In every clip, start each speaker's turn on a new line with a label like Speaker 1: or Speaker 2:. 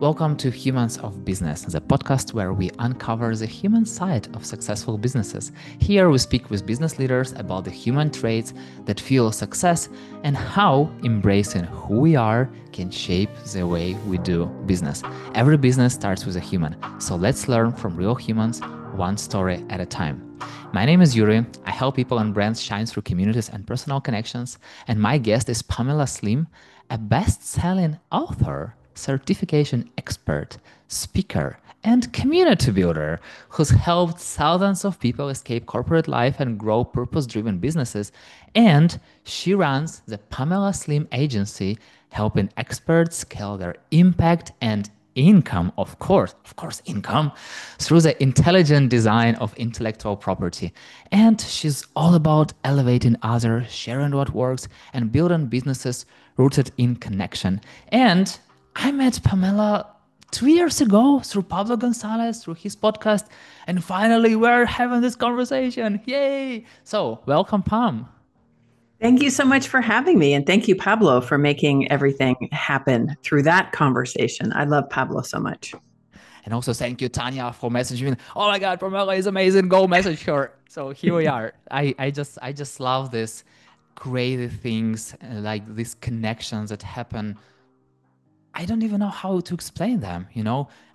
Speaker 1: Welcome to Humans of Business, the podcast where we uncover the human side of successful businesses. Here we speak with business leaders about the human traits that fuel success and how embracing who we are can shape the way we do business. Every business starts with a human, so let's learn from real humans, one story at a time. My name is Yuri. I help people and brands shine through communities and personal connections. And my guest is Pamela Slim, a best-selling author, certification expert, speaker, and community builder who's helped thousands of people escape corporate life and grow purpose-driven businesses. And she runs the Pamela Slim Agency, helping experts scale their impact and income, of course, income, through the intelligent design of intellectual property. And she's all about elevating others, sharing what works, and building businesses rooted in connection. And I met Pamela 2 years ago through Pablo Gonzalez, through his podcast, and finally we're having this conversation. Yay! So, welcome, Pam.
Speaker 2: Thank you so much for having me. And thank you, Pablo, for making everything happen through that conversation. I love Pablo so much.
Speaker 1: And also thank you, Tanya, for messaging me. Oh my God, Pamela is amazing. Go message her. So here we are. I just love this crazy things, like these connections that happen. I don't even know how to explain them.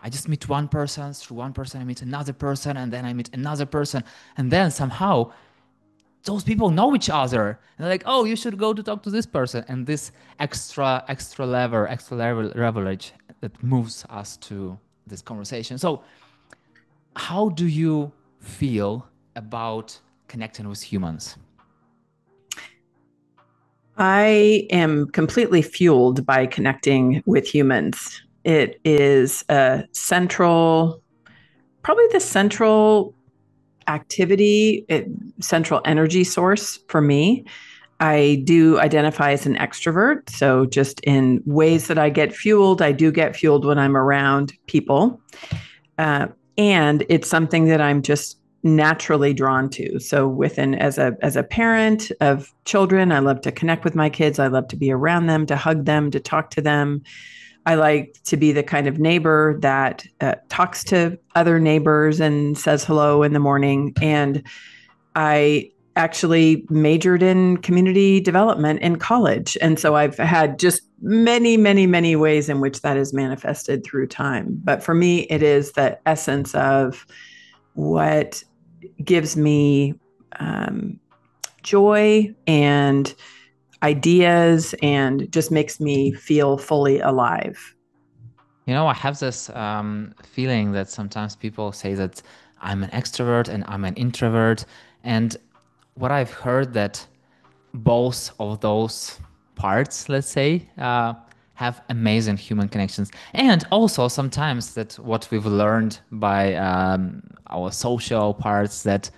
Speaker 1: I just meet one person, through one person I meet another person, and then I meet another person, and then somehow those people know each other, and they're like, oh, you should go to talk to this person, and this extra leverage that moves us to this conversation. So how do you feel about connecting with humans?
Speaker 2: I am completely fueled by connecting with humans. It is probably the central activity, central energy source for me. I do identify as an extrovert. So just in ways that I get fueled, I do get fueled when I'm around people. And it's something that I'm just naturally drawn to. So as a parent of children, I love to connect with my kids. I love to be around them, to hug them, to talk to them. I like to be the kind of neighbor that talks to other neighbors and says hello in the morning. And I actually majored in community development in college. And so I've had just many, many, many ways in which that is manifested through time. But for me, it is the essence of what gives me joy and ideas and just makes me feel fully alive.
Speaker 1: I have this feeling that sometimes people say that I'm an extrovert and I'm an introvert. And what I've heard that both of those parts, let's say, have amazing human connections. And also sometimes that what we've learned by our social parts, that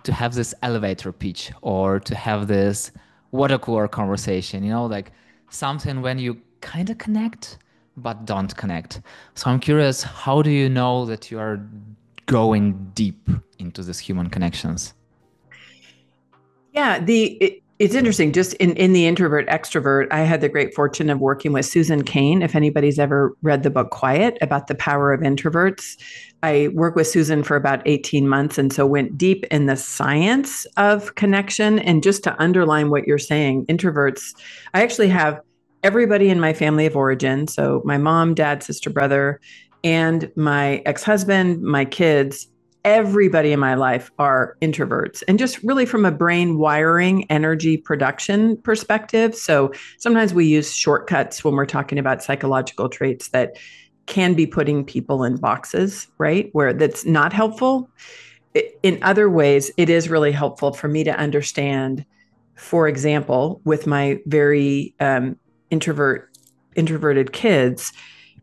Speaker 1: to have this elevator pitch or to have this water cooler conversation, like something when you kind of connect but don't connect. So I'm curious, how do you know that you are going deep into these human connections?
Speaker 2: Yeah, it's interesting. Just in the introvert extrovert, I had the great fortune of working with Susan Cain. If anybody's ever read the book Quiet about the power of introverts, I worked with Susan for about 18 months. And so went deep in the science of connection. And just to underline what you're saying, introverts, I actually have everybody in my family of origin. So my mom, dad, sister, brother, and my ex-husband, my kids, everybody in my life are introverts, and just really from a brain wiring energy production perspective. So sometimes we use shortcuts when we're talking about psychological traits that can be putting people in boxes, right? Where that's not helpful. In other ways, it is really helpful for me to understand, for example, with my very introverted kids,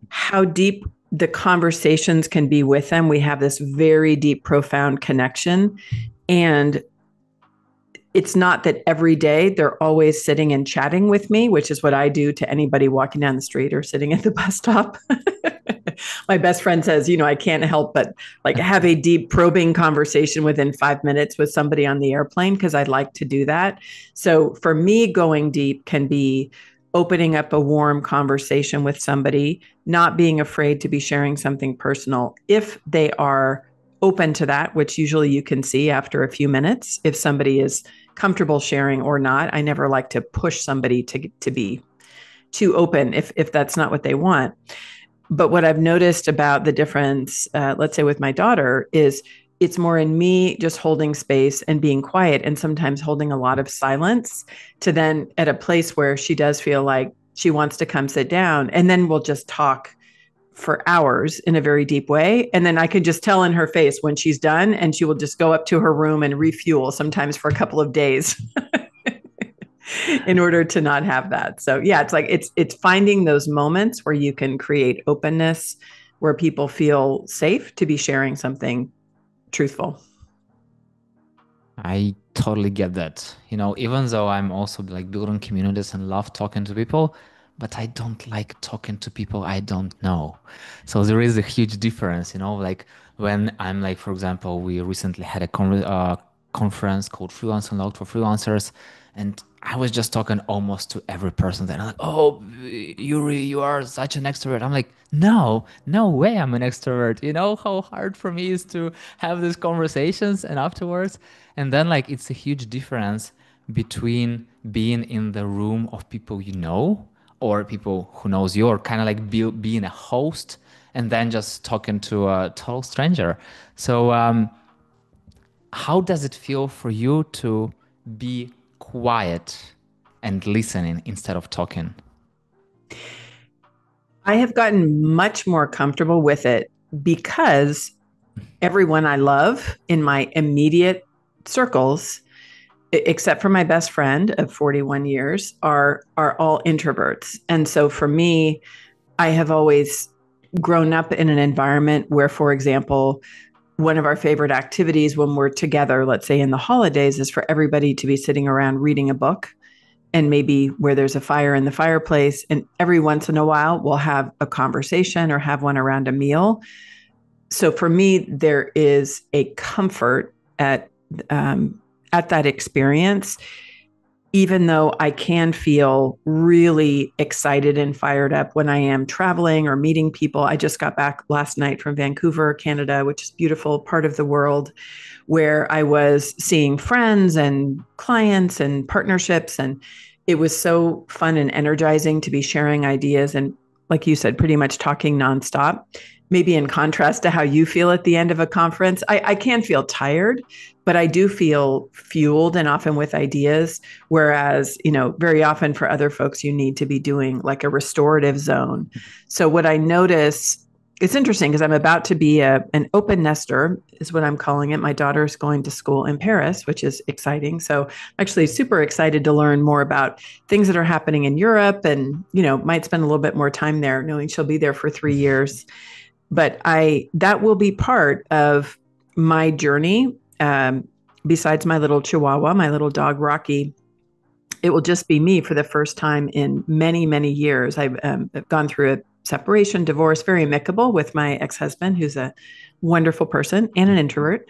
Speaker 2: how deep the conversations can be with them. We have this very deep, profound connection. And it's not that every day they're always sitting and chatting with me, which is what I do to anybody walking down the street or sitting at the bus stop. My best friend says, I can't help but like have a deep probing conversation within 5 minutes with somebody on the airplane because I'd like to do that. So for me, going deep can be opening up a warm conversation with somebody, not being afraid to be sharing something personal. If they are open to that, which usually you can see after a few minutes, if somebody is comfortable sharing or not. I never like to push somebody to be too open if that's not what they want. But what I've noticed about the difference, let's say with my daughter, is it's more in me just holding space and being quiet and sometimes holding a lot of silence to then at a place where she does feel like she wants to come sit down. And then we'll just talk for hours in a very deep way. And then I could just tell in her face when she's done, and she will just go up to her room and refuel sometimes for a couple of days in order to not have that. So yeah, it's like it's finding those moments where you can create openness, where people feel safe to be sharing something truthful.
Speaker 1: I totally get that. Even though I'm also like building communities and love talking to people, but I don't like talking to people I don't know. So there is a huge difference, like when I'm like, for example, we recently had a conference called Freelance Unlocked for freelancers, and I was just talking almost to every person that I'm like, oh, Yuri, you are such an extrovert. I'm like, no, no way I'm an extrovert. You know how hard for me is to have these conversations and afterwards. And then like it's a huge difference between being in the room of people you know or people who knows you, or kind of like being a host and then just talking to a total stranger. So how does it feel for you to be quiet and listening instead of talking?
Speaker 2: I have gotten much more comfortable with it because everyone I love in my immediate circles, except for my best friend of 41 years, are all introverts. And so for me, I have always grown up in an environment where, for example, one of our favorite activities when we're together, let's say in the holidays, is for everybody to be sitting around reading a book, and maybe where there's a fire in the fireplace. And every once in a while, we'll have a conversation or have one around a meal. So for me, there is a comfort at that experience, even though I can feel really excited and fired up when I am traveling or meeting people. I just got back last night from Vancouver, Canada, which is a beautiful part of the world, where I was seeing friends and clients and partnerships. And it was so fun and energizing to be sharing ideas. And like you said, pretty much talking nonstop. Maybe in contrast to how you feel at the end of a conference, I can feel tired, but I do feel fueled and often with ideas. Whereas, very often for other folks, you need to be doing like a restorative zone. So what I notice, it's interesting because I'm about to be an open nester is what I'm calling it. My daughter's going to school in Paris, which is exciting. So I'm actually super excited to learn more about things that are happening in Europe and, might spend a little bit more time there, knowing she'll be there for 3 years. But that will be part of my journey. Besides my little Chihuahua, my little dog, Rocky, it will just be me for the first time in many, many years. I've gone through a separation, divorce, very amicable with my ex-husband, who's a wonderful person and an introvert.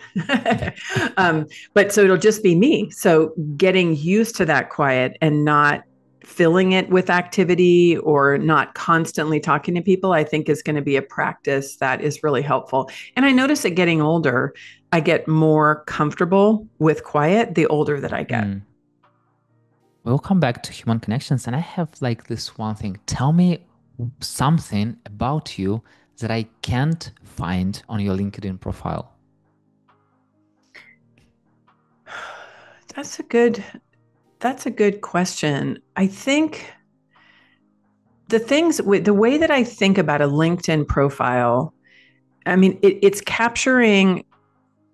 Speaker 2: But so it'll just be me. So getting used to that quiet and not filling it with activity or not constantly talking to people, I think is going to be a practice that is really helpful. And I notice that getting older, I get more comfortable with quiet the older that I get.
Speaker 1: We'll come back to human connections. And I have like this one thing. Tell me something about you that I can't find on your LinkedIn profile.
Speaker 2: That's a good question. I think the way that I think about a LinkedIn profile, I mean, it's capturing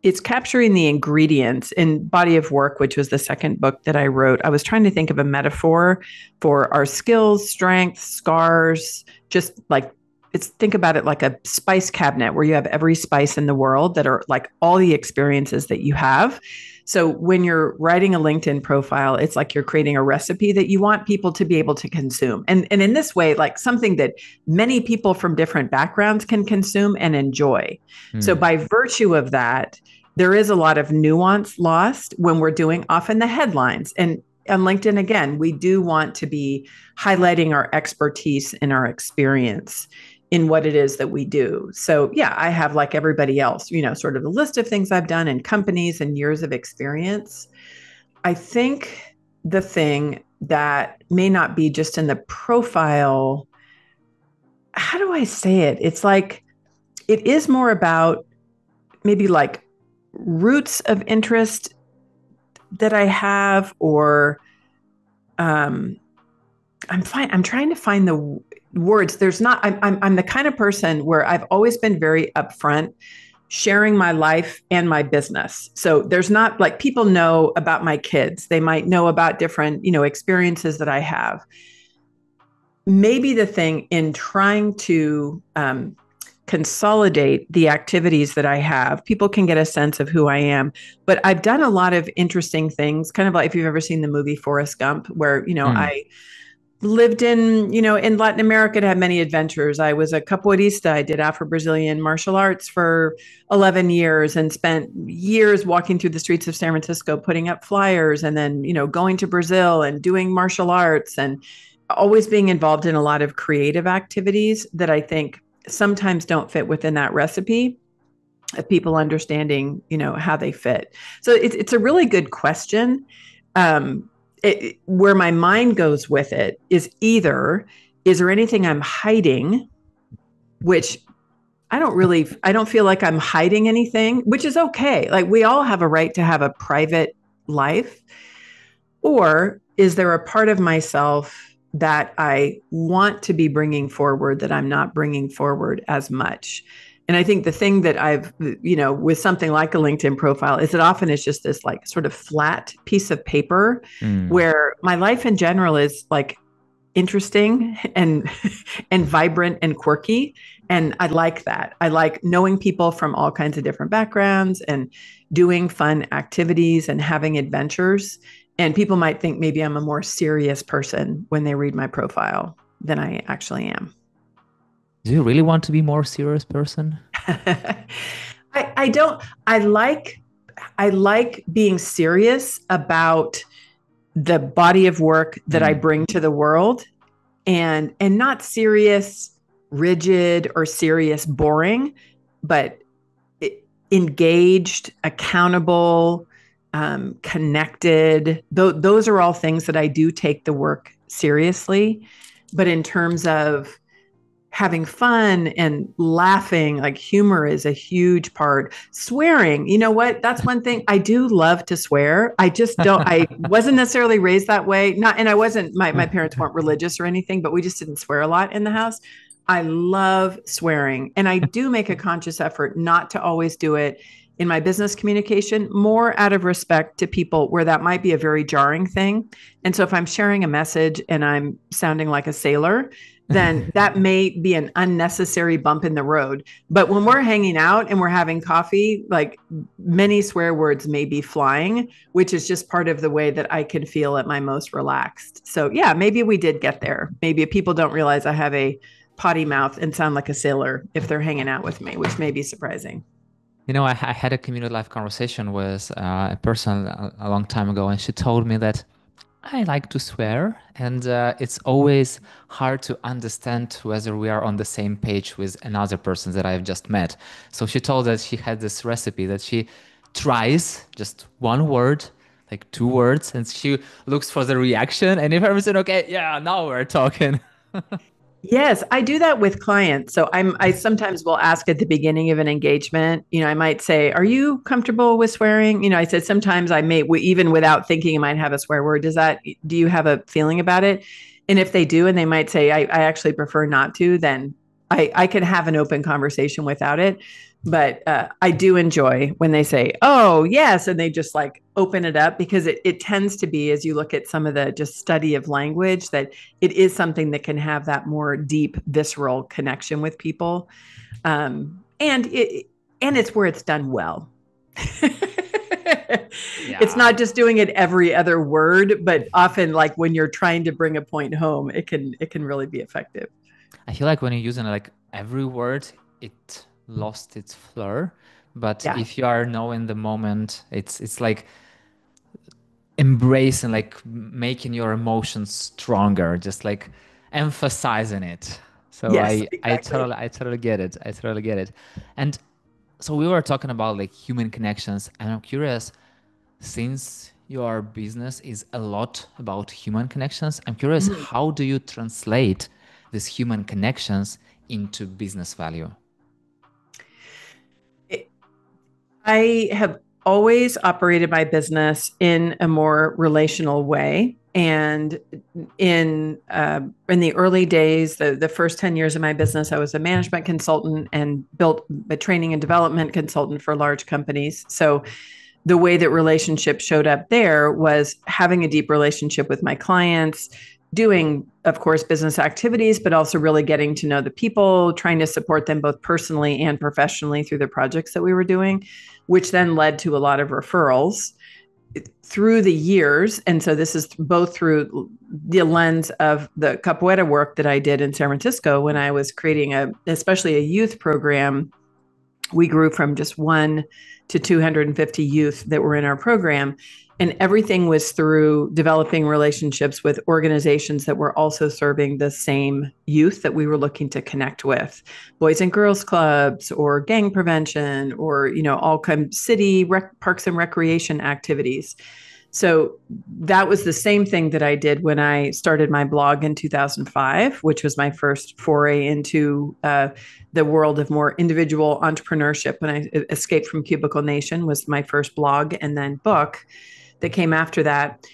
Speaker 2: the ingredients in Body of Work, which was the second book that I wrote. I was trying to think of a metaphor for our skills, strengths, scars, just like think about it like a spice cabinet where you have every spice in the world that are like all the experiences that you have. So when you're writing a LinkedIn profile, it's like you're creating a recipe that you want people to be able to consume. And in this way, like something that many people from different backgrounds can consume and enjoy. So by virtue of that, there is a lot of nuance lost when we're doing often the headlines. And on LinkedIn, again, we do want to be highlighting our expertise and our experience in what it is that we do. So, yeah, I have, like everybody else, sort of a list of things I've done in companies and years of experience. I think the thing that may not be just in the profile, how do I say it? It's like, it is more about maybe like roots of interest that I have, or I'm trying to find the words. There's not. I'm the kind of person where I've always been very upfront, sharing my life and my business. So there's not like, people know about my kids. They might know about different experiences that I have. Maybe the thing in trying to consolidate the activities that I have, people can get a sense of who I am. But I've done a lot of interesting things, kind of like if you've ever seen the movie Forrest Gump, where, I lived in Latin America to have many adventures. I was a capoeirista. I did Afro-Brazilian martial arts for 11 years and spent years walking through the streets of San Francisco, putting up flyers, and then, going to Brazil and doing martial arts, and always being involved in a lot of creative activities that I think sometimes don't fit within that recipe of people understanding, how they fit. So it's a really good question. Where my mind goes with it is either, is there anything I'm hiding, which I don't feel like I'm hiding anything, which is okay. Like, we all have a right to have a private life. Or is there a part of myself that I want to be bringing forward that I'm not bringing forward as much? And I think the thing that I've, with something like a LinkedIn profile, is that often it's just this like sort of flat piece of paper where my life in general is like interesting and and vibrant and quirky. And I like that. I like knowing people from all kinds of different backgrounds and doing fun activities and having adventures. And people might think maybe I'm a more serious person when they read my profile than I actually am.
Speaker 1: Do you really want to be more serious person?
Speaker 2: I don't. I like being serious about the body of work that I bring to the world, and not serious, rigid, or serious, boring, but engaged, accountable, connected. Those are all things that I do take the work seriously. But in terms of having fun and laughing, like humor is a huge part. Swearing, you know what? That's one thing. I do love to swear. I just don't, I wasn't necessarily raised that way. And I wasn't, my parents weren't religious or anything, but we just didn't swear a lot in the house. I love swearing. And I do make a conscious effort not to always do it in my business communication, more out of respect to people where that might be a very jarring thing. And so if I'm sharing a message and I'm sounding like a sailor, then that may be an unnecessary bump in the road. But when we're hanging out and we're having coffee, like, many swear words may be flying, which is just part of the way that I can feel at my most relaxed. So yeah, maybe we did get there. Maybe people don't realize I have a potty mouth and sound like a sailor if they're hanging out with me, which may be surprising.
Speaker 1: I had a community life conversation with a person a long time ago, and she told me that I like to swear, and it's always hard to understand whether we are on the same page with another person that I've just met. So she told that she had this recipe that she tries just one word, like two words, and she looks for the reaction. And if everything okay, yeah, now we're talking.
Speaker 2: Yes, I do that with clients. So I sometimes will ask at the beginning of an engagement, I might say, "Are you comfortable with swearing?" I said sometimes I may, even without thinking, I might have a swear word. Do you have a feeling about it? And if they do, and they might say, I actually prefer not to, then I can have an open conversation without it. But I do enjoy when they say, "Oh, yes," and they just like open it up, because it tends to be, as you look at some of the just study of language, that it is something that can have that more deep, visceral connection with people. And it's where it's done well. It's
Speaker 1: Yeah.
Speaker 2: not just doing it every other word, but often, like, when you're trying to bring a point home, it can really be effective.
Speaker 1: I feel like when you're using like every word, it lost its flair. But
Speaker 2: Yeah.
Speaker 1: if you are knowing the moment, it's like embracing, like making your emotions stronger, just like emphasizing it. So
Speaker 2: Yes,
Speaker 1: I
Speaker 2: exactly.
Speaker 1: totally get it. I totally get it. And so we were talking about like human connections, and I'm curious, since your business is a lot about human connections, I'm curious,
Speaker 2: Mhm.
Speaker 1: how do you translate these human connections into business value?
Speaker 2: I have always operated my business in a more relational way. And in the early days, the first 10 years of my business, I was a management consultant and built a training and development consultant for large companies. So the way that relationships showed up there was having a deep relationship with my clients, doing, of course, business activities, but also really getting to know the people, trying to support them both personally and professionally through the projects that we were doing, which then led to a lot of referrals through the years. And so this is both through the lens of the capoeira work that I did in San Francisco when I was creating especially a youth program. We grew from just 1 to 250 youth that were in our program. And everything was through developing relationships with organizations that were also serving the same youth that we were looking to connect with, boys and girls clubs or gang prevention or, all kind of city parks and recreation activities. So that was the same thing that I did when I started my blog in 2005, which was my first foray into the world of more individual entrepreneurship. When I escaped from Cubicle Nation was my first blog and then book that came after that.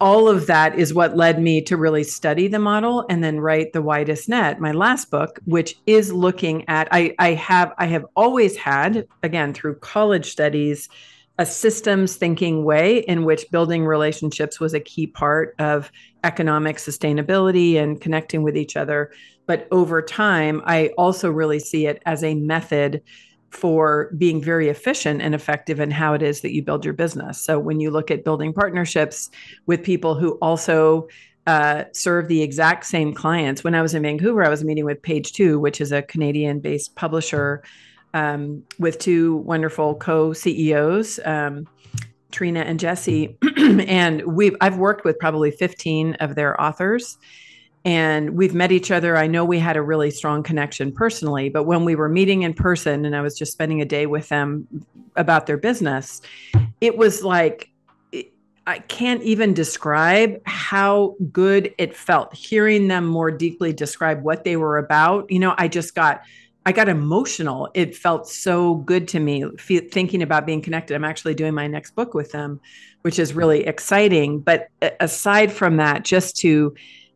Speaker 2: All of that is what led me to really study the model and then write The Widest Net, my last book, which is looking at, I have always had, again, through college studies, a systems thinking way in which building relationships was a key part of economic sustainability and connecting with each other. But over time, I also really see it as a method for being very efficient and effective in how it is that you build your business. So when you look at building partnerships with people who also serve the exact same clients. When I was in Vancouver, I was meeting with Page Two, which is a Canadian-based publisher with two wonderful co-CEOs, Trina and Jesse, and I've worked with probably 15 of their authors, and we've met each other. I know we had a really strong connection personally, but when we were meeting in person, and I was just spending a day with them about their business, it was like I can't even describe how good it felt hearing them more deeply describe what they were about. I got emotional. It felt so good to me thinking about being connected. I'm actually doing my next book with them, which is really exciting. But aside from that, just to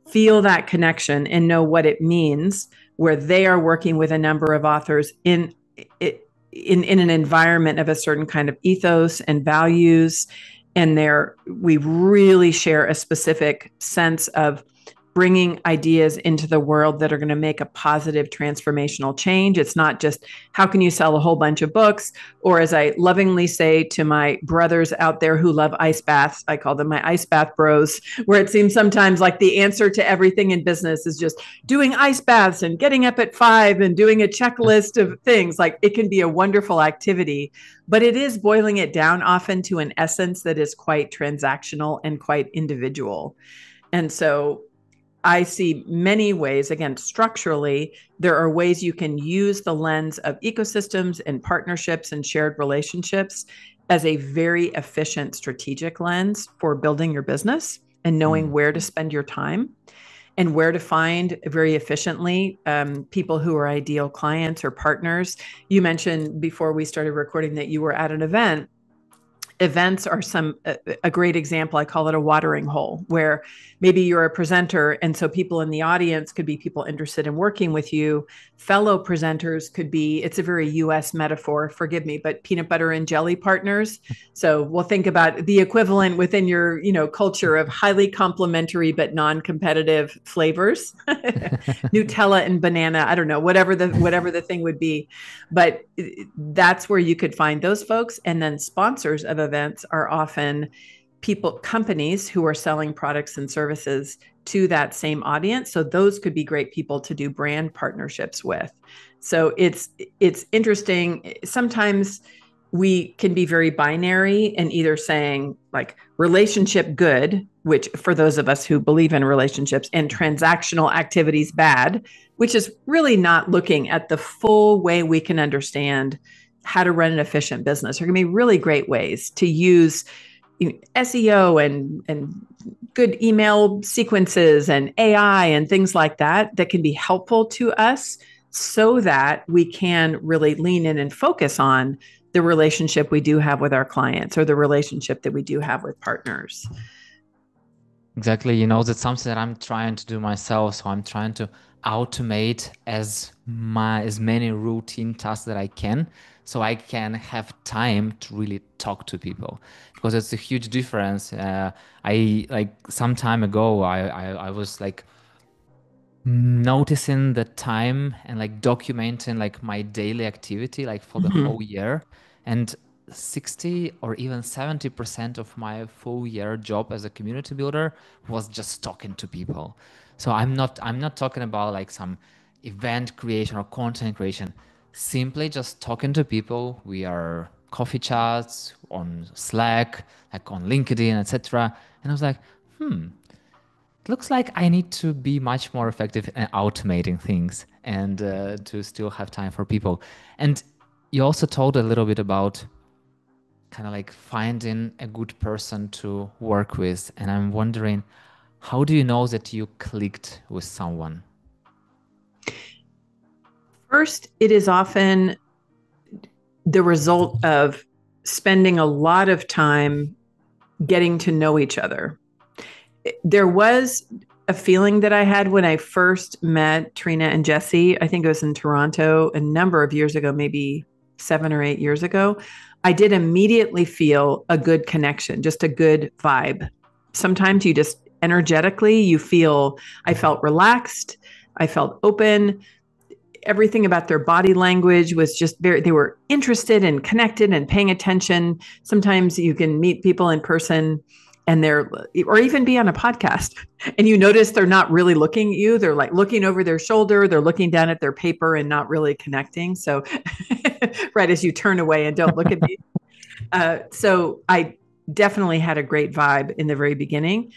Speaker 2: feel that connection and know what it means, where they are working with a number of authors in an environment of a certain kind of ethos and values, and we really share a specific sense of bringing ideas into the world that are going to make a positive transformational change. It's not just how can you sell a whole bunch of books, or as I lovingly say to my brothers out there who love ice baths, I call them my ice bath bros, where it seems sometimes like the answer to everything in business is just doing ice baths and getting up at 5 and doing a checklist of things. Like, it can be a wonderful activity, but it is boiling it down often to an essence that is quite transactional and quite individual. And so I see many ways, again, structurally, there are ways you can use the lens of ecosystems and partnerships and shared relationships as a very efficient strategic lens for building your business and knowing where to spend your time and where to find very efficiently people who are ideal clients or partners. You mentioned before we started recording that you were at an event. Events are a great example. I call it a watering hole, where maybe you're a presenter, and so people in the audience could be people interested in working with you. Fellow presenters could be, it's a very US metaphor, forgive me, but peanut butter and jelly partners. So we'll think about the equivalent within your culture of highly complementary but non-competitive flavors. Nutella and banana, I don't know, whatever the thing would be. But that's where you could find those folks. And then sponsors of events are often companies who are selling products and services to that same audience. So those could be great people to do brand partnerships with. So it's interesting. Sometimes we can be very binary and either saying like relationship good, which for those of us who believe in relationships, and transactional activities bad, which is really not looking at the full way we can understand how to run an efficient business. There can be really great ways to use SEO and good email sequences and AI and things like that that can be helpful to us so that we can really lean in and focus on the relationship we do have with our clients or the relationship that we do have with partners.
Speaker 1: Exactly. That's something that I'm trying to do myself. So I'm trying to automate as many routine tasks that I can, so I can have time to really talk to people, because it's a huge difference. I like some time ago, I was like noticing the time and like documenting like my daily activity like for the whole year, and 60 or even 70% of my full year job as a community builder was just talking to people. So I'm not talking about like some event creation or content creation, simply just talking to people. We are coffee chats on Slack, like on LinkedIn, etc. And I was like, it looks like I need to be much more effective in automating things and to still have time for people. And you also told a little bit about kind of like finding a good person to work with. And I'm wondering, how do you know that you clicked with someone?
Speaker 2: First, it is often the result of spending a lot of time getting to know each other. There was a feeling that I had when I first met Trina and Jesse. I think it was in Toronto a number of years ago, maybe 7 or 8 years ago. I did immediately feel a good connection, just a good vibe. Sometimes you just energetically, I felt relaxed. I felt open. Everything about their body language was just they were interested and connected and paying attention. Sometimes you can meet people in person and or even be on a podcast and you notice they're not really looking at you. They're like looking over their shoulder. They're looking down at their paper and not really connecting. So right as you turn away and don't look at me. So I definitely had a great vibe in the very beginning,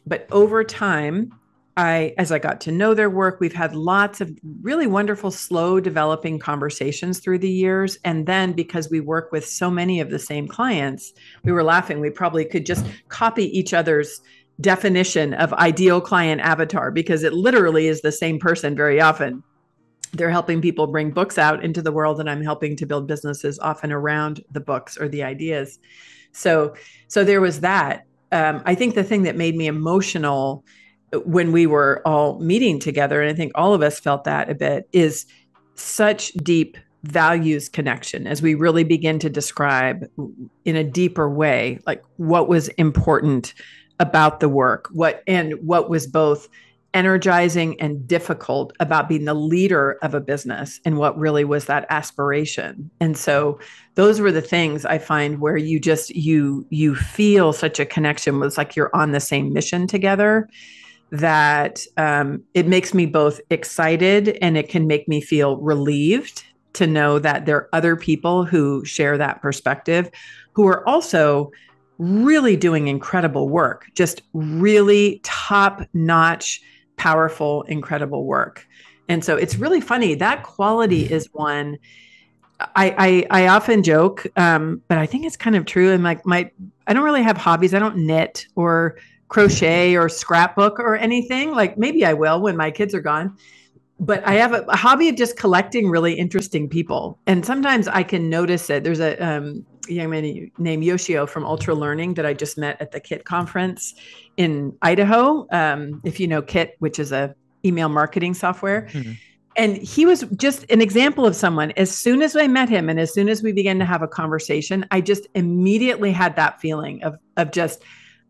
Speaker 2: but over time, as I got to know their work, we've had lots of really wonderful, slow developing conversations through the years. And then because we work with so many of the same clients, we were laughing. We probably could just copy each other's definition of ideal client avatar because it literally is the same person very often. They're helping people bring books out into the world, and I'm helping to build businesses often around the books or the ideas. So there was that. I think the thing that made me emotional when we were all meeting together, and I think all of us felt that a bit, is such deep values connection as we really begin to describe in a deeper way, like what was important about the work, what was both energizing and difficult about being the leader of a business, and what really was that aspiration. And so those were the things I find where you feel such a connection. It's like you're on the same mission together, that it makes me both excited and it can make me feel relieved to know that there are other people who share that perspective, who are also really doing incredible work, just really top-notch, powerful, incredible work. And so it's really funny. That quality is one I often joke, but I think it's kind of true. And like I don't really have hobbies. I don't knit or crochet or scrapbook or anything. Like maybe I will when my kids are gone. But I have a hobby of just collecting really interesting people. And sometimes I can notice it. There's a young man named Yoshio from Ultra Learning that I just met at the KIT conference in Idaho. If you know KIT, which is a email marketing software. Mm-hmm. And he was just an example of someone. As soon as I met him and as soon as we began to have a conversation, I just immediately had that feeling of just,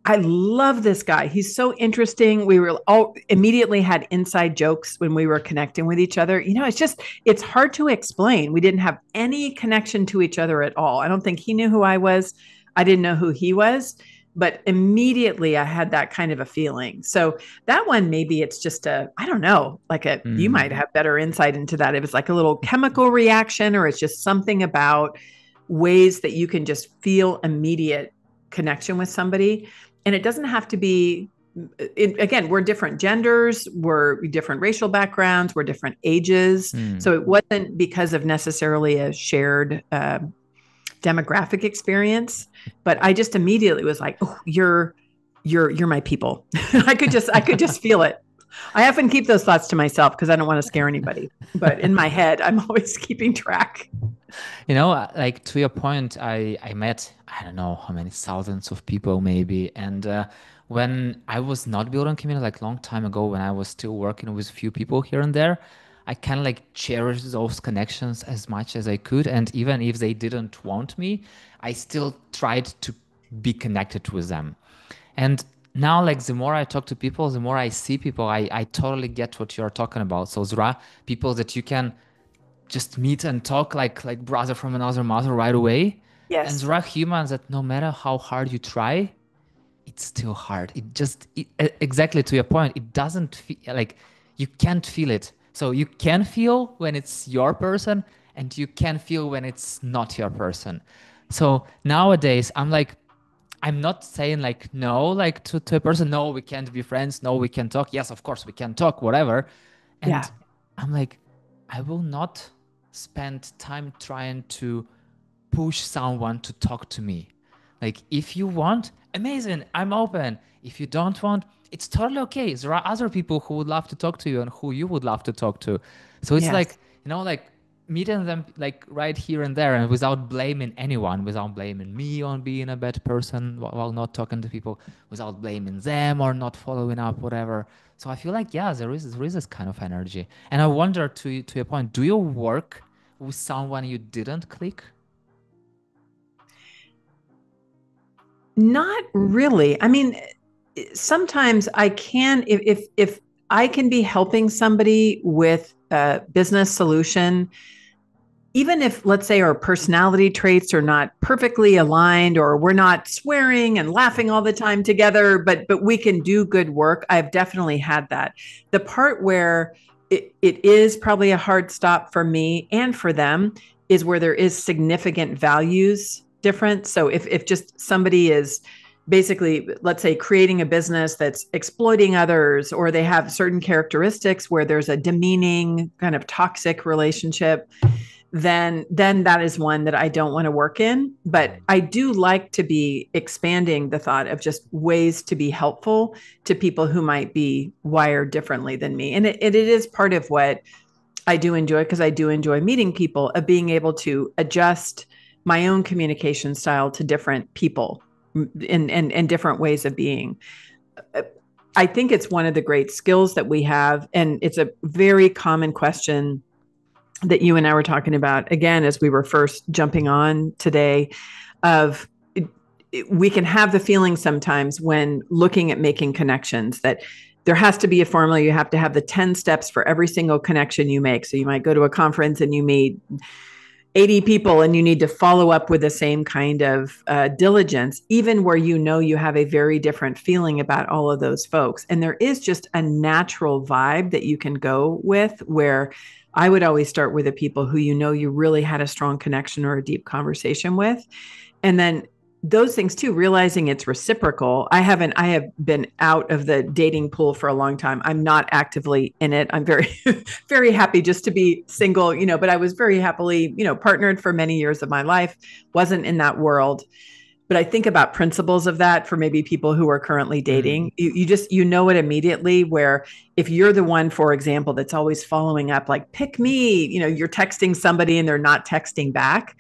Speaker 2: I love this guy. He's so interesting. We were all immediately had inside jokes when we were connecting with each other. It's hard to explain. We didn't have any connection to each other at all. I don't think he knew who I was. I didn't know who he was, but immediately I had that kind of a feeling. So that one, maybe it's just I don't know, you might have better insight into that. If it's like a little chemical reaction or it's just something about ways that you can just feel immediate connection with somebody. And it doesn't have to be, again, we're different genders, we're different racial backgrounds, we're different ages. So it wasn't because of necessarily a shared demographic experience, but I just immediately was like, oh, you're my people. I could just feel it. I often keep those thoughts to myself because I don't want to scare anybody, but in my head, I'm always keeping track.
Speaker 1: Like to your point, I met, I don't know how many thousands of people maybe. And when I was not building community, like long time ago, when I was still working with a few people here and there, I kind of like cherished those connections as much as I could. And even if they didn't want me, I still tried to be connected with them. And now, like the more I talk to people, the more I see people, I totally get what you're talking about. So there are people that you can just meet and talk like brother from another mother right away. And
Speaker 2: Yes.
Speaker 1: there are humans that no matter how hard you try, it's still hard. Exactly to your point, it doesn't feel like you can't feel it. So you can feel when it's your person and you can feel when it's not your person. So nowadays I'm not saying like no, like to a person, no, we can't be friends, no, we can talk. Yes, of course we can talk, whatever.
Speaker 2: Yeah.
Speaker 1: And I'm like, I will not spend time trying to push someone to talk to me. Like, if you want, amazing, I'm open. If you don't want, it's totally okay. There are other people who would love to talk to you and who you would love to talk to. So it's
Speaker 2: Yes.
Speaker 1: like, like meeting them like right here and there and without blaming anyone, without blaming me on being a bad person while not talking to people, without blaming them or not following up, whatever. So I feel like, yeah, there is this kind of energy. And I wonder, to your point, do you work with someone you didn't click?
Speaker 2: Not really. I mean, sometimes I can, if I can be helping somebody with a business solution, even if, let's say, our personality traits are not perfectly aligned or we're not swearing and laughing all the time together, but we can do good work. I've definitely had that. The part where it is probably a hard stop for me and for them is where there is significant values difference. So if just somebody is basically, let's say, creating a business that's exploiting others, or they have certain characteristics where there's a demeaning kind of toxic relationship, then that is one that I don't want to work in. But I do like to be expanding the thought of just ways to be helpful to people who might be wired differently than me. And it is part of what I do enjoy, because I do enjoy meeting people, of being able to adjust my own communication style to different people and different ways of being. I think it's one of the great skills that we have. And it's a very common question that you and I were talking about, again, as we were first jumping on today, of we can have the feeling sometimes when looking at making connections that there has to be a formula. You have to have the 10 steps for every single connection you make. So you might go to a conference and you meet 80 people and you need to follow up with the same kind of diligence, even where you have a very different feeling about all of those folks. And there is just a natural vibe that you can go with, where I would always start with the people who you really had a strong connection or a deep conversation with. And then those things too, realizing it's reciprocal. I have been out of the dating pool for a long time. I'm not actively in it. I'm very, very happy just to be single, but I was very happily, partnered for many years of my life, wasn't in that world. But I think about principles of that for maybe people who are currently dating. You just, it immediately, where if you're the one, for example, that's always following up, like, pick me, you're texting somebody and they're not texting back,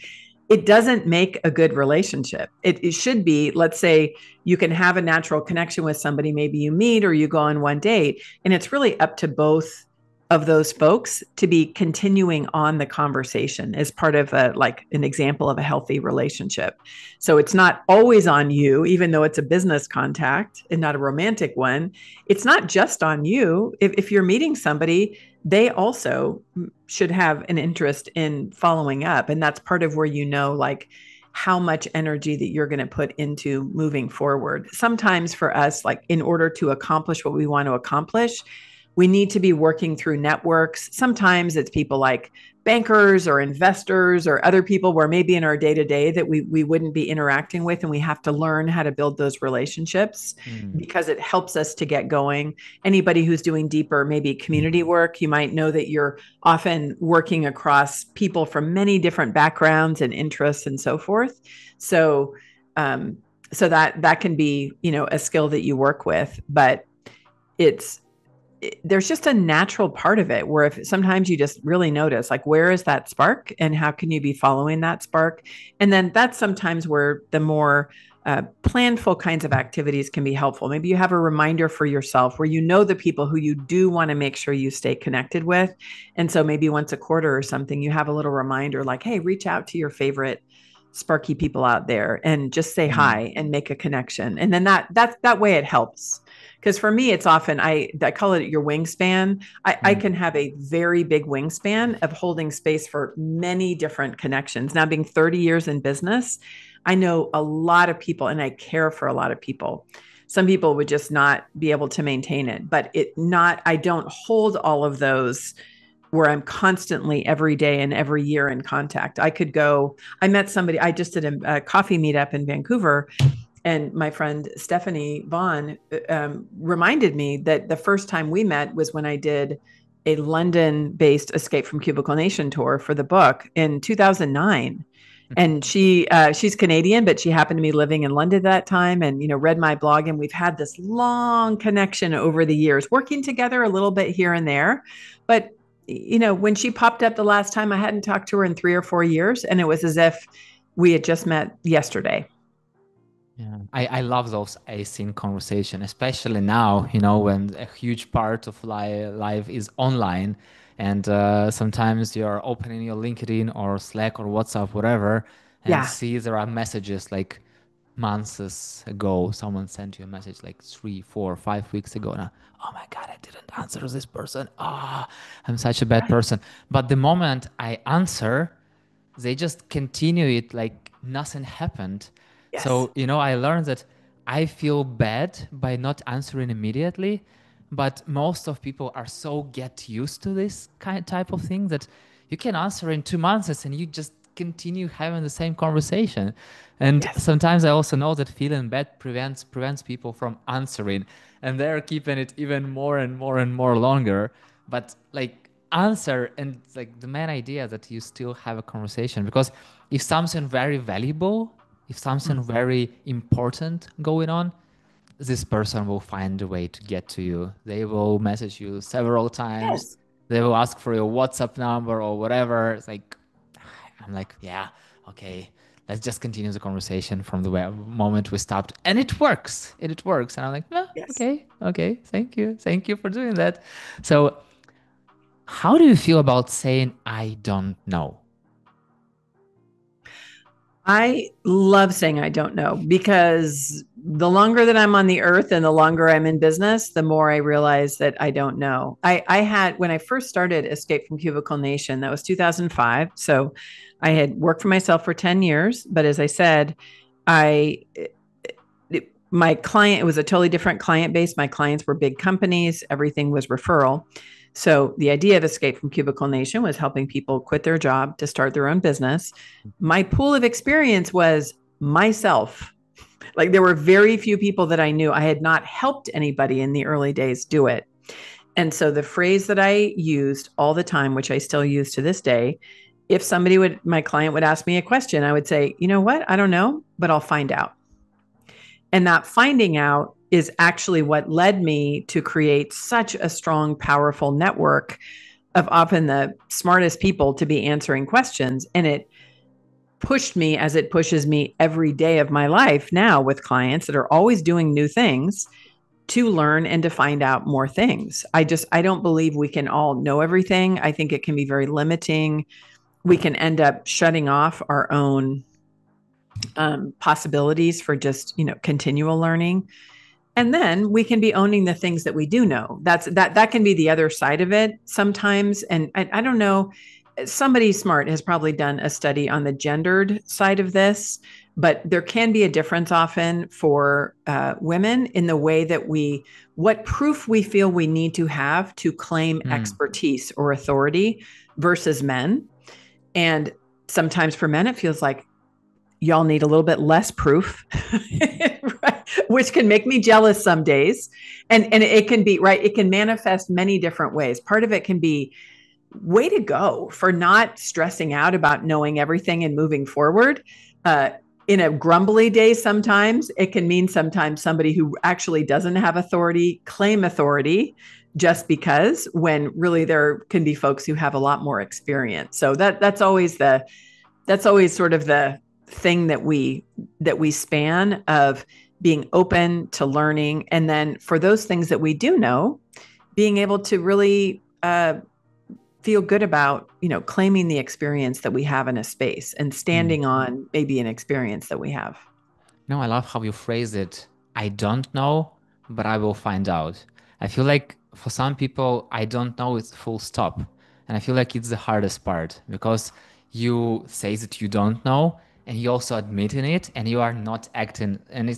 Speaker 2: it doesn't make a good relationship. It should be, let's say you can have a natural connection with somebody, maybe you meet or you go on one date, and it's really up to both of those folks to be continuing on the conversation as part of an example of a healthy relationship. So it's not always on you, even though it's a business contact and not a romantic one. It's not just on you. If you're meeting somebody, they also should have an interest in following up. And that's part of where like how much energy that you're going to put into moving forward. Sometimes for us, like, in order to accomplish what we want to accomplish, we need to be working through networks. Sometimes it's people like bankers or investors or other people where maybe in our day-to-day that we wouldn't be interacting with, and we have to learn how to build those relationships because it helps us to get going. Anybody who's doing deeper, maybe community work, you might know that you're often working across people from many different backgrounds and interests and so forth. So so that can be, a skill that you work with, but there's just a natural part of it where if sometimes you just really notice, like, where is that spark and how can you be following that spark? And then that's sometimes where the more planful kinds of activities can be helpful. Maybe you have a reminder for yourself where the people who you do want to make sure you stay connected with. And so maybe once a quarter or something, you have a little reminder like, hey, reach out to your favorite sparky people out there and just say hi and make a connection. And then that way it helps. Because for me, it's often, I call it your wingspan. I can have a very big wingspan of holding space for many different connections. Now, being 30 years in business, I know a lot of people and I care for a lot of people. Some people would just not be able to maintain it, but I don't hold all of those where I'm constantly every day and every year in contact. I met somebody, I just did a coffee meetup in Vancouver. And my friend Stephanie Vaughn reminded me that the first time we met was when I did a London-based Escape from Cubicle Nation tour for the book in 2009. And she's Canadian, but she happened to be living in London at that time and, read my blog. And we've had this long connection over the years, working together a little bit here and there. But, when she popped up the last time, I hadn't talked to her in 3 or 4 years. And it was as if we had just met yesterday.
Speaker 1: Yeah, I love those async conversation, especially now, when a huge part of life is online, and sometimes you're opening your LinkedIn or Slack or WhatsApp, whatever, and see there are messages like months ago, someone sent you a message like 3, 4, 5 weeks ago. Now, oh my God, I didn't answer this person. I'm such a bad person. But the moment I answer, they just continue it like nothing happened.
Speaker 2: Yes.
Speaker 1: So, I learned that I feel bad by not answering immediately, but most of people are so get used to this type of thing that you can answer in 2 months and you just continue having the same conversation. And sometimes I also know that feeling bad prevents people from answering, and they're keeping it even more and more and more longer. But like, answer, and like the main idea that you still have a conversation, because if something very valuable, if something very important going on, this person will find a way to get to you. They will message you several times.
Speaker 2: Yes.
Speaker 1: They will ask for your WhatsApp number or whatever. It's like, I'm like, yeah, okay, let's just continue the conversation from the moment we stopped. And it works. It works. And I'm like, okay, thank you for doing that. So how do you feel about saying, I don't know?
Speaker 2: I love saying I don't know, because the longer that I'm on the earth and the longer I'm in business, the more I realize that I don't know. I had, when I first started Escape from Cubicle Nation, that was 2005. So I had worked for myself for 10 years. But as I said, my client, it was a totally different client base. My clients were big companies. Everything was referral. So the idea of Escape from Cubicle Nation was helping people quit their job to start their own business. My pool of experience was myself. Like, there were very few people that I knew. I had not helped anybody in the early days do it. And so the phrase that I used all the time, which I still use to this day, if my client would ask me a question, I would say, you know what? I don't know, but I'll find out. And that finding out is actually what led me to create such a strong, powerful network of often the smartest people to be answering questions. And it pushed me, as it pushes me every day of my life now with clients that are always doing new things, to learn and to find out more things. I don't believe we can all know everything. I think it can be very limiting. We can end up shutting off our own possibilities for just, continual learning. And then we can be owning the things that we do know. That can be the other side of it sometimes. And I don't know, somebody smart has probably done a study on the gendered side of this, but there can be a difference often for women in the way that what proof we feel we need to have to claim expertise or authority versus men. And sometimes for men, it feels like y'all need a little bit less proof, which can make me jealous some days. And it can be, right, it can manifest many different ways. Part of it can be, way to go for not stressing out about knowing everything and moving forward. In a grumbly day, sometimes it can mean sometimes somebody who actually doesn't have authority claim authority just because, when really there can be folks who have a lot more experience. So that's always sort of the thing that we span, of being open to learning, and then for those things that we do know, being able to really feel good about, claiming the experience that we have in a space and standing on maybe an experience that we have.
Speaker 1: No, I love how you phrase it. I don't know, but I will find out. I feel like for some people, I don't know is full stop. And I feel like it's the hardest part because you say that you don't know and you also admitting it and you are not acting. And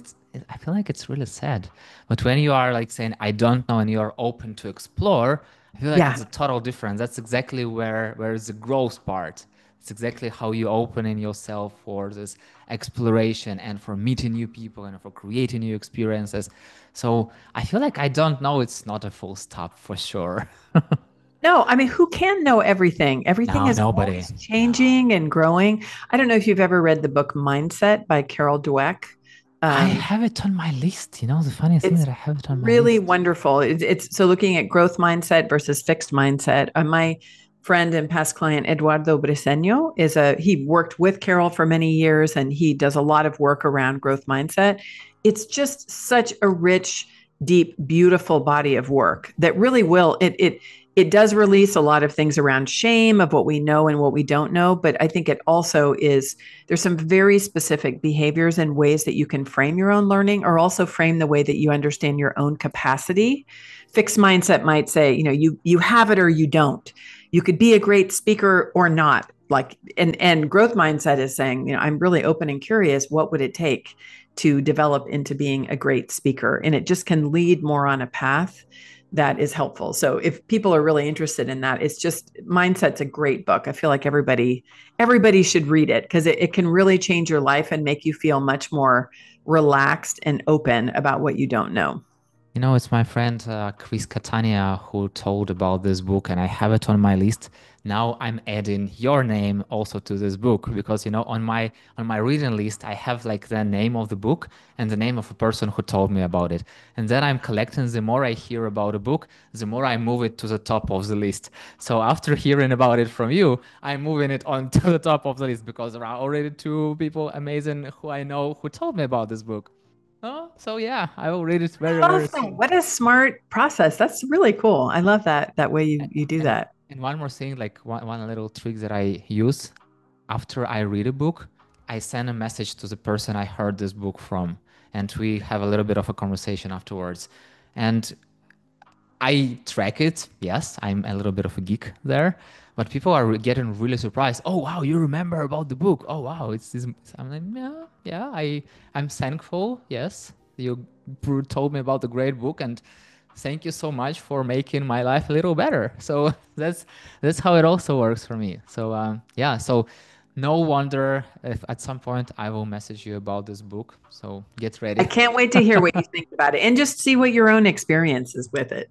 Speaker 1: I feel like it's really sad. But when you are like saying, I don't know, and you are open to explore, I feel like
Speaker 2: Yeah.
Speaker 1: it's a total difference. That's exactly where is the growth part. It's exactly how you opening yourself for this exploration and for meeting new people and for creating new experiences. So I feel like I don't know. It's not a full stop for sure.
Speaker 2: No, I mean, who can know everything? Everything
Speaker 1: No,
Speaker 2: is
Speaker 1: nobody.
Speaker 2: always
Speaker 1: No.
Speaker 2: changing and growing. I don't know if you've ever read the book Mindset by Carol Dweck.
Speaker 1: I
Speaker 2: Um,
Speaker 1: have it on my list. The funny thing
Speaker 2: it's
Speaker 1: that I have it on my
Speaker 2: really
Speaker 1: list.
Speaker 2: wonderful. It's so looking at growth mindset versus fixed mindset. My friend and past client Eduardo Briseño he worked with Carol for many years, and he does a lot of work around growth mindset. It's just such a rich, deep, beautiful body of work that really it does release a lot of things around shame of what we know and what we don't know. But I think it also there's some very specific behaviors and ways that you can frame your own learning, or also frame the way that you understand your own capacity. Fixed mindset might say, you have it or you don't. You could be a great speaker or not. And growth mindset is saying, I'm really open and curious. What would it take to develop into being a great speaker? And it just can lead more on a path that is helpful. So if people are really interested in that, it's just Mindset's a great book. I feel like everybody should read it, because it can really change your life and make you feel much more relaxed and open about what you don't know.
Speaker 1: It's my friend Chris Catania who told about this book, and I have it on my list. Now I'm adding your name also to this book because on my reading list I have like the name of the book and the name of a person who told me about it. And then I'm collecting. The more I hear about a book, the more I move it to the top of the list. So after hearing about it from you, I'm moving it on to the top of the list because there are already two people amazing who I know who told me about this book. Oh, so yeah, I will read it very,
Speaker 2: I
Speaker 1: very
Speaker 2: love that.
Speaker 1: soon.
Speaker 2: What a smart process. That's really cool. I love that way you do
Speaker 1: And
Speaker 2: that.
Speaker 1: and one more thing, like one little trick that I use after I read a book, I send a message to the person I heard this book from, and we have a little bit of a conversation afterwards. And I track it. Yes, I'm a little bit of a geek there, but people are getting really surprised. Oh wow, you remember about the book? Oh wow, it's this. I'm like, yeah, yeah. I'm thankful. Yes, you told me about the great book, and thank you so much for making my life a little better. So that's how it also works for me. So yeah, so no wonder if at some point I will message you about this book. So get
Speaker 2: I
Speaker 1: ready.
Speaker 2: can't wait to hear what you think about it, and just see what your own experience is with it.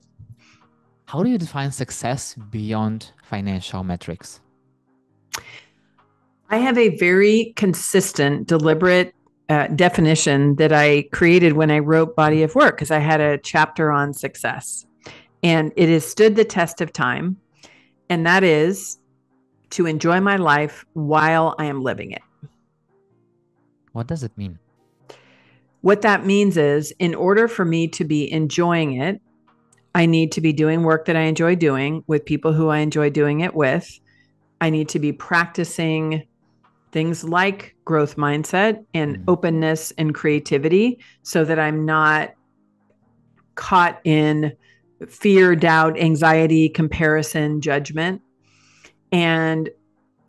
Speaker 1: How do you define success beyond financial metrics?
Speaker 2: I have a very consistent, deliberate definition that I created when I wrote Body of Work, because I had a chapter on success. And it has stood the test of time. And that is to enjoy my life while I am living it.
Speaker 1: What does it mean?
Speaker 2: What that means is, in order for me to be enjoying it, I need to be doing work that I enjoy doing with people who I enjoy doing it with. I need to be practicing things like growth mindset and openness and creativity, so that I'm not caught in fear, doubt, anxiety, comparison, judgment. And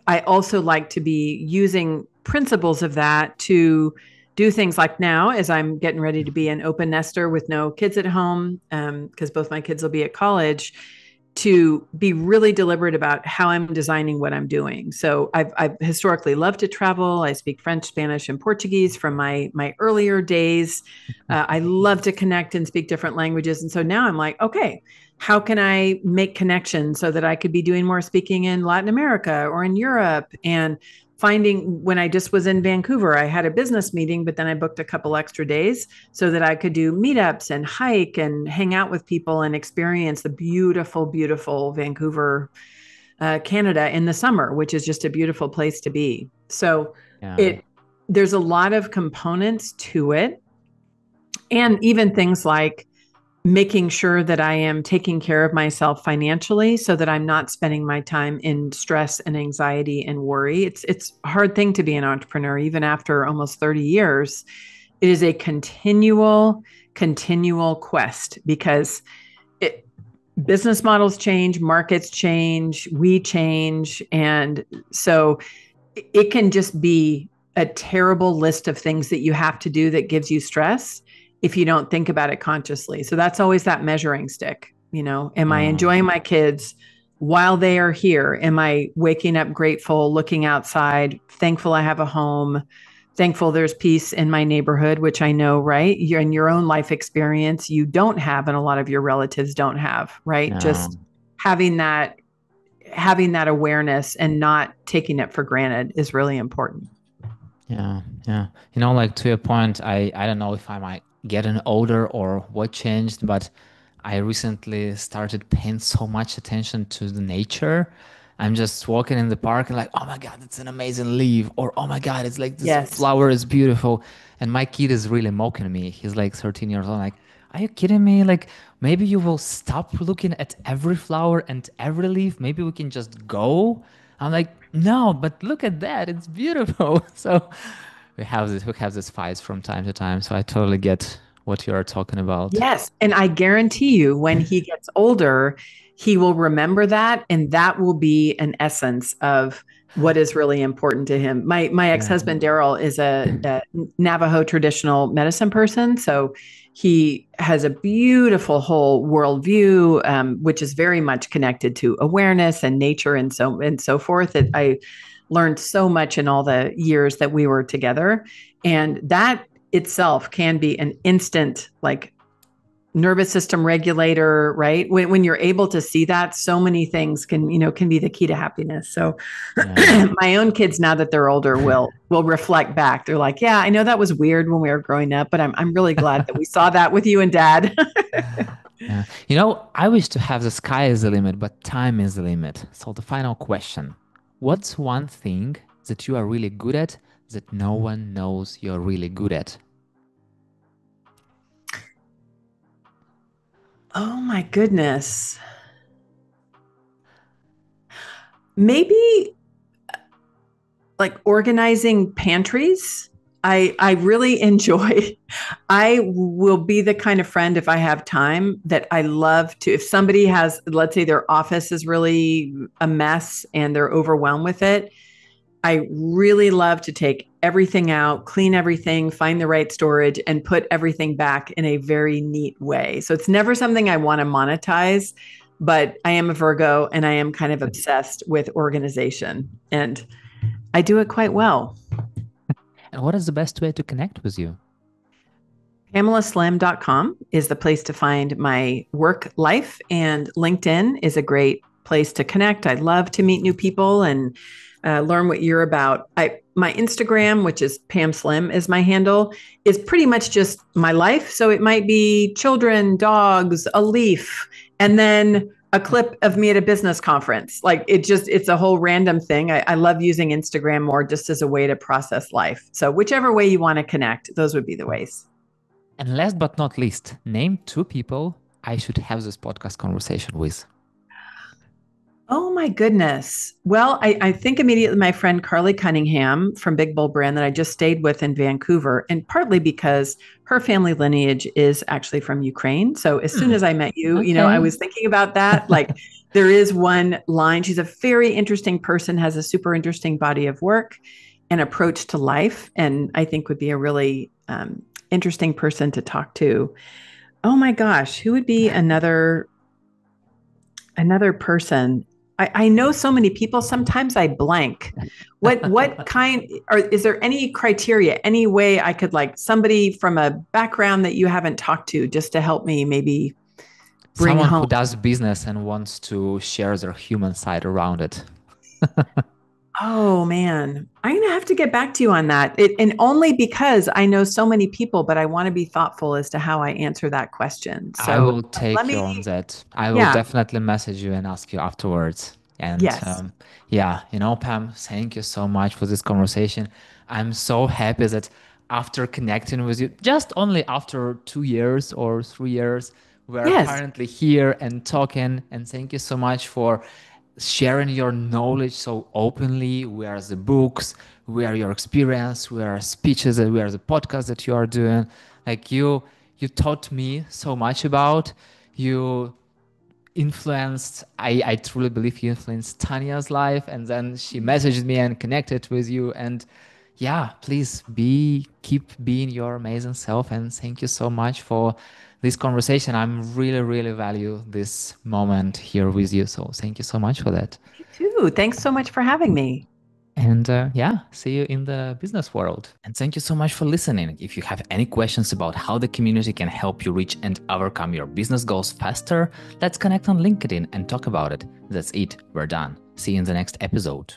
Speaker 2: I also like to be using principles of that to do things like now, as I'm getting ready to be an open nester with no kids at home, because both my kids will be at college. to be really deliberate about how I'm designing what I'm doing. So I've historically loved to travel. I speak French, Spanish, and Portuguese from my earlier days. I love to connect and speak different languages. And so now I'm like, okay, how can I make connections so that I could be doing more speaking in Latin America or in Europe? And finding, when I just was in Vancouver, I had a business meeting, but then I booked a couple extra days so that I could do meetups and hike and hang out with people and experience the beautiful, beautiful Vancouver, Canada in the summer, which is just a beautiful place to be. So
Speaker 1: Yeah.
Speaker 2: it there's a lot of components to it, and even things like making sure that I am taking care of myself financially so that I'm not spending my time in stress and anxiety and worry. It's a hard thing to be an entrepreneur, even after almost 30 years. It is a continual quest because it, business models change, markets change, we change. And so it can just be a terrible list of things that you have to do that gives you stress if you don't think about it consciously. So that's always that measuring stick. Am I
Speaker 1: Yeah.
Speaker 2: enjoying my kids while they are here? Am I waking up grateful, looking outside, thankful I have a home, thankful there's peace in my neighborhood, which I know, right? You're in your own life experience, you don't have, and a lot of your relatives don't have, right?
Speaker 1: Yeah.
Speaker 2: Just having that awareness and not taking it for granted is really important.
Speaker 1: Yeah, yeah. Like to your point, I don't know if I might getting older or what changed, but I recently started paying so much attention to the nature. I'm just walking in the park and like, oh my God, it's an amazing leaf, or oh my God, it's like this
Speaker 2: Yes.
Speaker 1: flower is beautiful. And my kid is really mocking me. He's like 13 years old. Like, are you kidding me? Like, maybe you will stop looking at every flower and every leaf. Maybe we can just go. I'm like, no, but look at that. It's beautiful. So we have this fights from time to time. So I totally get what you are talking about.
Speaker 2: Yes. And I guarantee you, when he gets older, he will remember that. And that will be an essence of what is really important to him. My
Speaker 1: Yeah.
Speaker 2: ex-husband, Daryl, is a Navajo traditional medicine person. So he has a beautiful whole worldview, which is very much connected to awareness and nature and so forth. That I learned so much in all the years that we were together. And that itself can be an instant, like, nervous system regulator, right? When you're able to see that, so many things can be the key to happiness. So
Speaker 1: Yeah.
Speaker 2: my own kids, now that they're older, will reflect back. They're like, yeah, I know that was weird when we were growing up, but I'm really glad that we saw that with you and dad.
Speaker 1: Yeah. I wish to have the sky as the limit, but time is the limit. So the final question, what's one thing that you are really good at that no one knows you're really good at?
Speaker 2: Oh my goodness. Maybe like organizing pantries. I really enjoy. I will be the kind of friend, if I have time, that I love to, if somebody has, let's say their office is really a mess and they're overwhelmed with it, I really love to take everything out, clean everything, find the right storage, and put everything back in a very neat way. So it's never something I want to monetize, but I am a Virgo and I am kind of obsessed with organization, and I do it quite well.
Speaker 1: And what is the best way to connect with you?
Speaker 2: PamelaSlim.com is the place to find my work life, and LinkedIn is a great place to connect. I love to meet new people and learn what you're about. My Instagram, which is Pam Slim, is my handle, is pretty much just my life. So it might be children, dogs, a leaf, and then a clip of me at a business conference. Like it's a whole random thing. I love using Instagram more just as a way to process life. So whichever way you want to connect, those would be the ways.
Speaker 1: And last but not least, name two people I should have this podcast conversation with.
Speaker 2: Oh my goodness. Well, I think immediately my friend Carly Cunningham from Big Bull Brand that I just stayed with in Vancouver, and partly because her family lineage is actually from Ukraine. So as soon as I met you, I
Speaker 1: Okay.
Speaker 2: was thinking about that. Like, there is one line. She's a very interesting person, has a super interesting body of work and approach to life, and I think would be a really interesting person to talk to. Oh my gosh, who would be another? Another person. I know so many people. Sometimes I blank. What kind or is there any criteria, any way I could like somebody from a background that you haven't talked to just to help me maybe bring
Speaker 1: Someone who
Speaker 2: home?
Speaker 1: does business and wants to share their human side around it.
Speaker 2: Oh man, I'm gonna have to get back to you on that. And only because I know so many people, but I want to be thoughtful as to how I answer that question.
Speaker 1: I
Speaker 2: So
Speaker 1: will
Speaker 2: let
Speaker 1: take you
Speaker 2: me,
Speaker 1: on that. I will
Speaker 2: yeah,
Speaker 1: definitely message you and ask you afterwards. And
Speaker 2: yes,
Speaker 1: yeah, Pam, thank you so much for this conversation. I'm so happy that after connecting with you, just only after 2 years or 3 years, we're
Speaker 2: yes.
Speaker 1: currently here and talking. And thank you so much for sharing your knowledge so openly. We are the books, we are your experience, we are speeches, and we are the podcast that you are doing. Like you taught me so much about. You influenced, I truly believe you influenced Tanya's life, and then she messaged me and connected with you. And yeah, please keep being your amazing self. And thank you so much for this conversation. I'm really, really value this moment here with you. So thank you so much for that.
Speaker 2: Me too. Thanks so much for having me.
Speaker 1: And yeah, see you in the business world. And thank you so much for listening. If you have any questions about how the community can help you reach and overcome your business goals faster, let's connect on LinkedIn and talk about it. That's it. We're done. See you in the next episode.